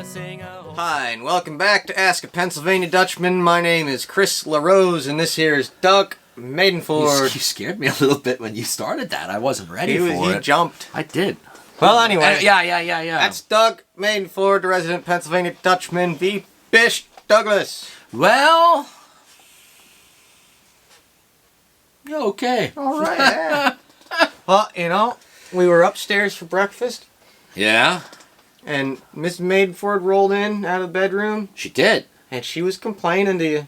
Hi, and welcome back to Ask a Pennsylvania Dutchman. My name is Chris LaRose, and this here is Doug Maidenford. You scared me a little bit when you started that. I wasn't ready for it. He jumped. I did. Well, anyway. Yeah. That's Doug Maidenford, the resident Pennsylvania Dutchman, v. Bish Douglas. Well... okay. All right, yeah. Well, you know, we were upstairs for breakfast. Yeah? And Miss Maidenford rolled in out of the bedroom. She did. And she was complaining to you.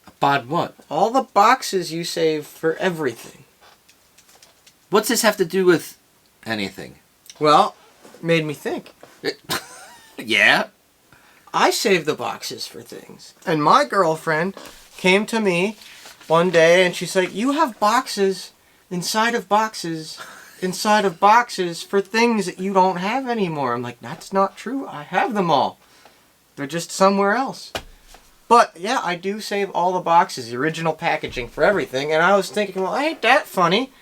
About what? All the boxes you save for everything. What's this have to do with anything? Well, it made me think. Yeah? I save the boxes for things. And my girlfriend came to me one day and she's like, you have boxes inside of boxes for things that you don't have anymore. I'm like, that's not true. I have them all. They're just somewhere else. But yeah, I do save all the boxes, the original packaging for everything. And I was thinking, well, ain't that funny?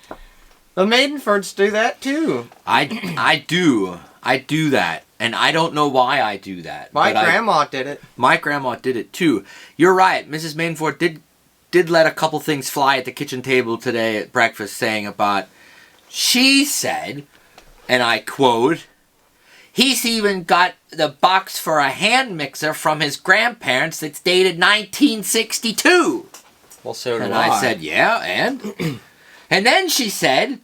The Maidenfords do that too. I do that. And I don't know why I do that. My grandma did it. My grandma did it too. You're right. Mrs. Maidenford did let a couple things fly at the kitchen table today at breakfast saying about, she said, and I quote, he's even got the box for a hand mixer from his grandparents that's dated 1962. Well, so do and I said, yeah, and? And then she said,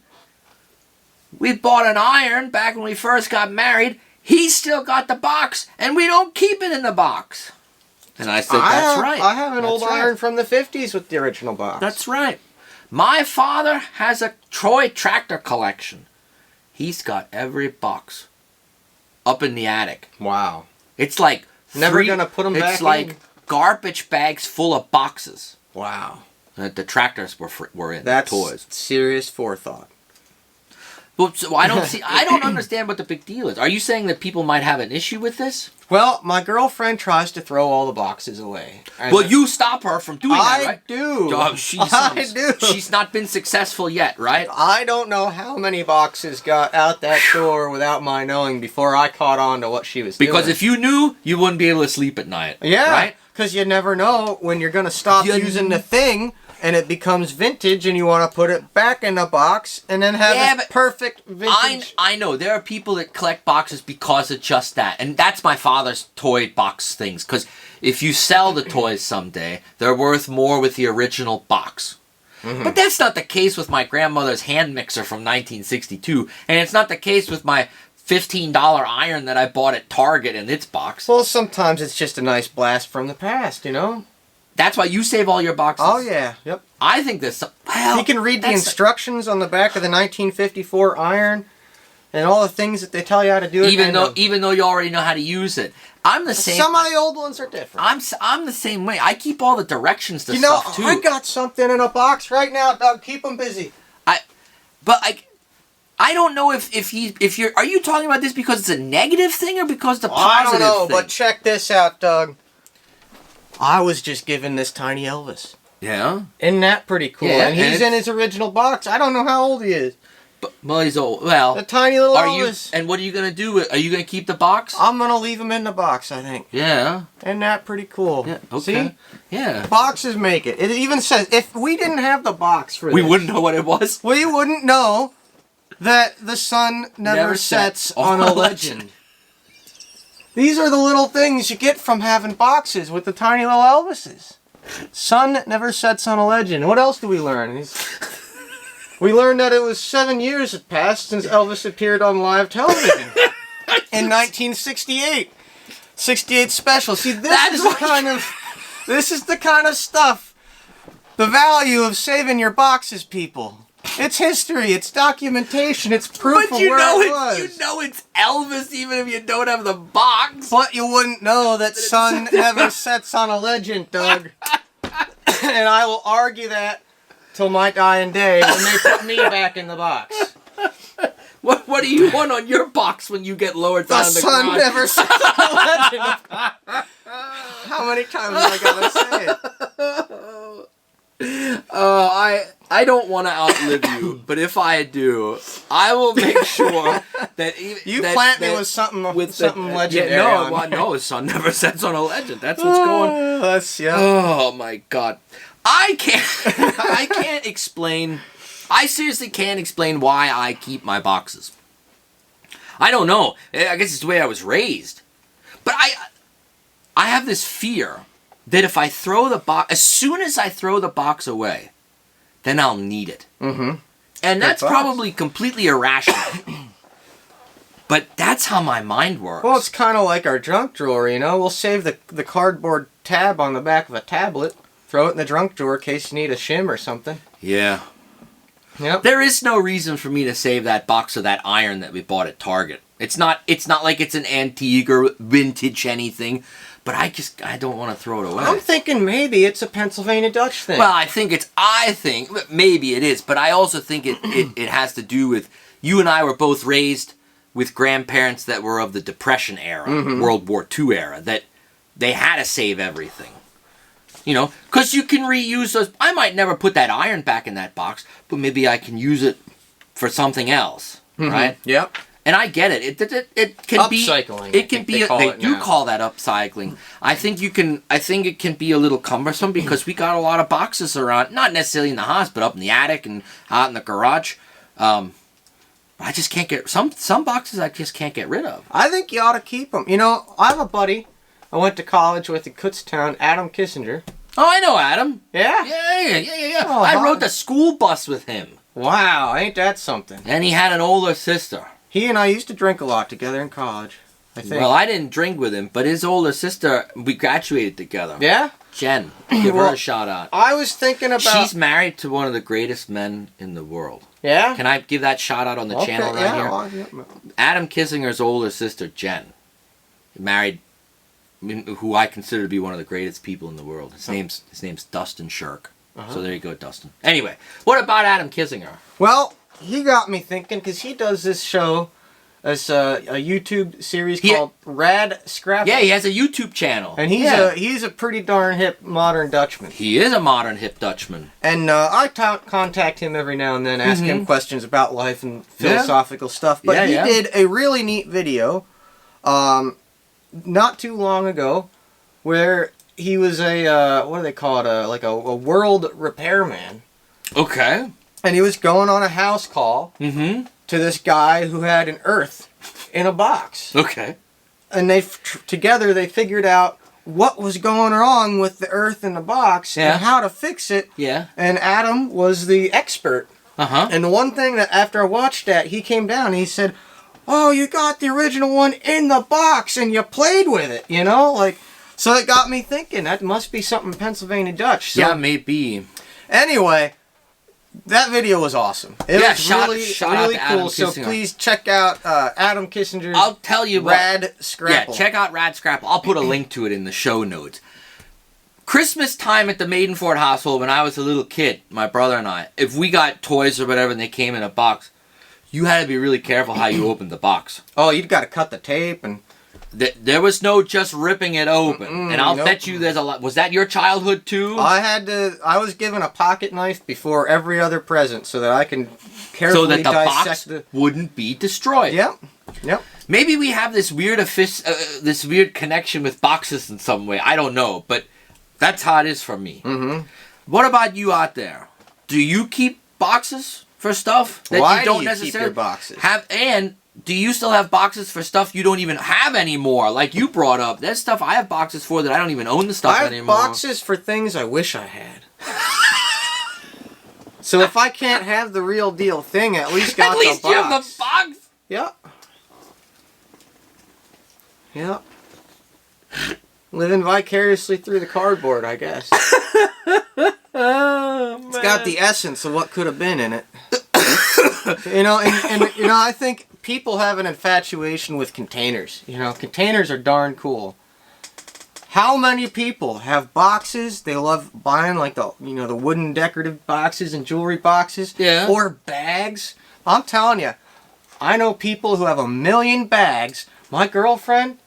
we bought an iron back when we first got married. He's still got the box, and we don't keep it in the box. And I said, that's right. I have an old iron from the 50s with the original box. That's right. My father has a Troy tractor collection. He's got every box up in the attic. Wow. It's like never gonna put them back in. It's like garbage bags full of boxes. Wow. That the tractors were in. That's toys. Serious forethought. Well, so I don't understand what the big deal is. Are you saying that people might have an issue with this? Well, my girlfriend tries to throw all the boxes away. Well, you stop her from doing that, right? I do. Oh, I do. She's not been successful yet, right? I don't know how many boxes got out that door without my knowing before I caught on to what she was doing. Because if you knew, you wouldn't be able to sleep at night. Yeah, right? Because you never know when you're going to stop using the thing and it becomes vintage and you want to put it back in the box and then have a perfect vintage. I know. There are people that collect boxes because of just that. And that's my father's toy box things. Because if you sell the toys someday, they're worth more with the original box. Mm-hmm. But that's not the case with my grandmother's hand mixer from 1962. And it's not the case with my $15 iron that I bought at Target in its box. Well, sometimes it's just a nice blast from the past, you know? That's why you save all your boxes. Oh, yeah. Yep. I think this... Well, you can read the instructions on the back of the 1954 iron and all the things that they tell you how to do it. Even though you already know how to use it. I'm the same... Some of the old ones are different. I'm the same way. I keep all the directions to stuff, too. I got something in a box right now, Doug. Keep them busy. I don't know if you're... Are you talking about this because it's a negative thing or because it's a positive thing? I don't know, but check this out, Doug. I was just given this tiny Elvis. Yeah? Isn't that pretty cool? Yeah, and he's in his original box. I don't know how old he is. Well, he's old. Well... The tiny little Elvis. And what are you going to do with... Are you going to keep the box? I'm going to leave him in the box, I think. Yeah. Isn't that pretty cool? Yeah, okay. See? Yeah. Boxes make it. It even says, if we didn't have the box for this... We wouldn't know what it was? We wouldn't know that the sun never sets on a legend. These are the little things you get from having boxes with the tiny little Elvises. Sun never sets on a legend. What else do we learn? We learned that it was 7 years had passed since Elvis appeared on live television in 1968. 68 special. See, this is the kind of stuff, the value of saving your boxes, people. It's history, it's documentation, it's proof of where it was. You know it's Elvis even if you don't have the box. But you wouldn't know that sun never sets on a legend, Doug. And I will argue that till my dying day when they put me back in the box. What do you want on your box when you get lowered down in the garage? The sun never sets on a legend. How many times have I got to say it? I don't want to outlive you, but if I do, I will make sure that plant me with something legendary. No, sun never sets on a legend. That's what's going. Yeah. Oh my God, I can't explain. I seriously can't explain why I keep my boxes. I don't know. I guess it's the way I was raised, but I have this fear that if I throw the box, as soon as I throw the box away, then I'll need it. Mm-hmm. And that's probably completely irrational. But that's how my mind works. Well, it's kind of like our junk drawer, you know? We'll save the cardboard tab on the back of a tablet, throw it in the junk drawer in case you need a shim or something. Yeah. Yep. There is no reason for me to save that box of that iron that we bought at Target. It's not like it's an antique or vintage anything, but I don't want to throw it away. I'm thinking maybe it's a Pennsylvania Dutch thing. Well, I think maybe it is, but I also think it has to do with you and I were both raised with grandparents that were of the Depression era, World War II era, that they had to save everything. You know, because you can reuse those. I might never put that iron back in that box, but maybe I can use it for something else, right? Yep. And I get it. It can be upcycling. It can be. They do call that upcycling. I think you can. I think it can be a little cumbersome because we got a lot of boxes around, not necessarily in the house, but up in the attic and out in the garage. I just can't get some boxes. I just can't get rid of. I think you ought to keep them. You know, I have a buddy I went to college with in Kutztown, Adam Kissinger. Oh, I know Adam. Yeah? Yeah. Oh, I rode the school bus with him. Wow, ain't that something? And he had an older sister. He and I used to drink a lot together in college, I think. Well, I didn't drink with him, but his older sister, we graduated together. Yeah? Jen. Give her a shout out. I was thinking about... She's married to one of the greatest men in the world. Yeah? Can I give that shout out on the channel right here? Yeah. Adam Kissinger's older sister, Jen, married who I consider to be one of the greatest people in the world. His name's Dustin Shirk. So there you go, Dustin. Anyway, what about Adam Kissinger? Well, he got me thinking because he does this show, this a YouTube series called Rad Scrapple. Yeah, he has a YouTube channel. And he's a pretty darn hip modern Dutchman. He is a modern hip Dutchman. And I contact him every now and then, ask him questions about life and philosophical stuff. But he did a really neat video not too long ago where he was a, what do they call it, like a world repairman. Okay. And he was going on a house call to this guy who had an earth in a box. Okay. And together they figured out what was going wrong with the earth in the box and how to fix it. Yeah. And Adam was the expert. And the one thing that after I watched that, he came down and he said, "Oh, you got the original one in the box and you played with it, you know?" Like, so it got me thinking, that must be something Pennsylvania Dutch. So, yeah, maybe. Anyway, that video was awesome. It was really cool. So please check out Adam Kissinger's I'll tell you Rad Scrapple. Yeah, check out Rad Scrapple. I'll put a link to it in the show notes. Christmas time at the Maidenford household when I was a little kid, my brother and I, if we got toys or whatever and they came in a box, you had to be really careful how you opened the box. Oh, you'd got to cut the tape and... There was no just ripping it open. And I'll bet you there's a lot... Was that your childhood too? I was given a pocket knife before every other present so that I can carefully dissect box wouldn't be destroyed. Yep. Maybe we have this weird connection with boxes in some way. I don't know, but that's how it is for me. What about you out there? Do you keep boxes for stuff that you don't necessarily keep your boxes? And do you still have boxes for stuff you don't even have anymore? Like you brought up, there's stuff I have boxes for that I don't even own the stuff anymore. I have boxes for things I wish I had. So if I can't have the real deal thing, at least got the box. At least you have the box. Yep. Living vicariously through the cardboard, I guess. Oh, man. It's got the essence of what could have been in it. And I think people have an infatuation with containers. Containers are darn cool. How many people have boxes? They love buying like the wooden decorative boxes and jewelry boxes. Yeah. Or bags. I'm telling you, I know people who have 1 million bags. My girlfriend,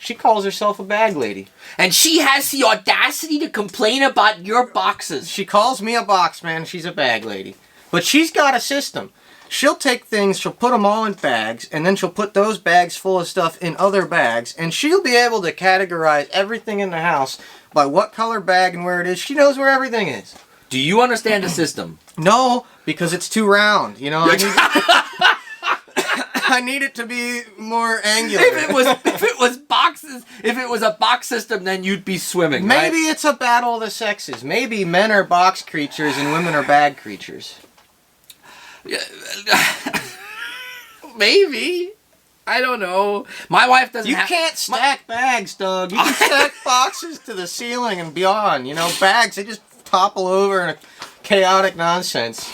She calls herself a bag lady. And she has the audacity to complain about your boxes. She calls me a box man. She's a bag lady. But she's got a system. She'll take things, she'll put them all in bags, and then she'll put those bags full of stuff in other bags, and she'll be able to categorize everything in the house by what color bag and where it is. She knows where everything is. Do you understand the system? No, because it's too round. You know, I need it to be more angular. If it was a box system, then you'd be swimming. Maybe right? It's a battle of the sexes. Maybe men are box creatures and women are bag creatures. Maybe. I don't know. My wife doesn't. You can't stack bags, Doug. You can stack boxes to the ceiling and beyond. You know, bags, they just topple over in a chaotic nonsense.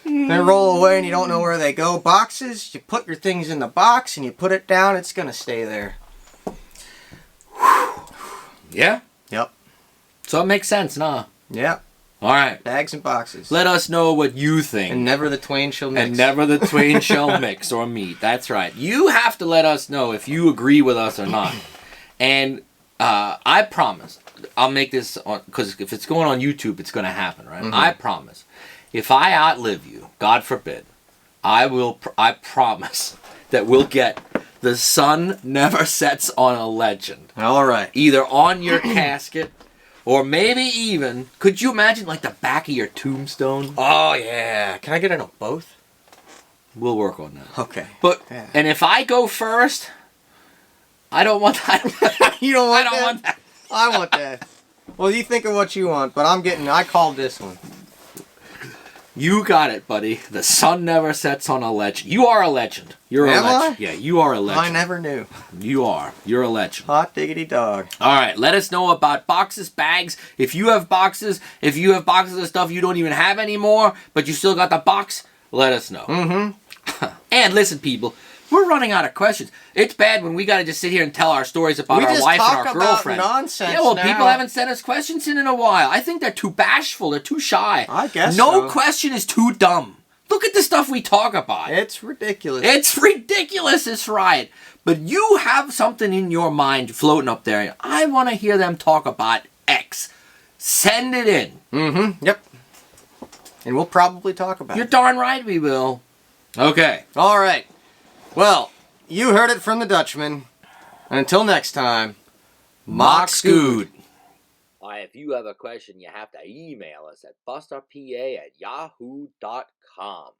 They roll away and you don't know where they go. Boxes, you put your things in the box and you put it down, it's going to stay there. Yeah? Yep. So it makes sense, nah? Yep. All right. Bags and boxes. Let us know what you think. And never the twain shall mix. And never the twain shall mix or meet. That's right. You have to let us know if you agree with us or not. And I promise, I'll make this, because if it's going on YouTube, it's going to happen, right? Mm-hmm. I promise. If I outlive you, God forbid, I promise that we'll get The Sun Never Sets on a Legend. All right. Either on your casket, or maybe even, could you imagine like the back of your tombstone? Oh, yeah. Can I get it on both? We'll work on that. Okay. But, yeah. And if I go first, I don't want that. You don't want I don't want that. I want that. Well, you think of what you want, but I called this one. You got it, buddy. The sun never sets on a legend. You are a legend. You're Am a legend. I? Yeah, you are a legend. I never knew. You are. You're a legend. Hot diggity dog. All right, let us know about boxes, bags. If you have boxes of stuff you don't even have anymore, but you still got the box, let us know. Mm-hmm. And listen, people, we're running out of questions. It's bad when we got to just sit here and tell our stories about our wife and our girlfriend. Nonsense. Yeah, well, now. people haven't sent us questions in a while. I think they're too bashful. They're too shy. I guess no so. question is too dumb. Look at the stuff we talk about. It's ridiculous. It's ridiculous. It's right. But you have something in your mind floating up there. I want to hear them talk about X. Send it in. Mm-hmm. Yep. And we'll probably talk about You're it. darn right we will. Okay. All right. Well, you heard it from the Dutchman. And until next time, Mock Scoot. If you have a question, you have to email us at busterpa@yahoo.com.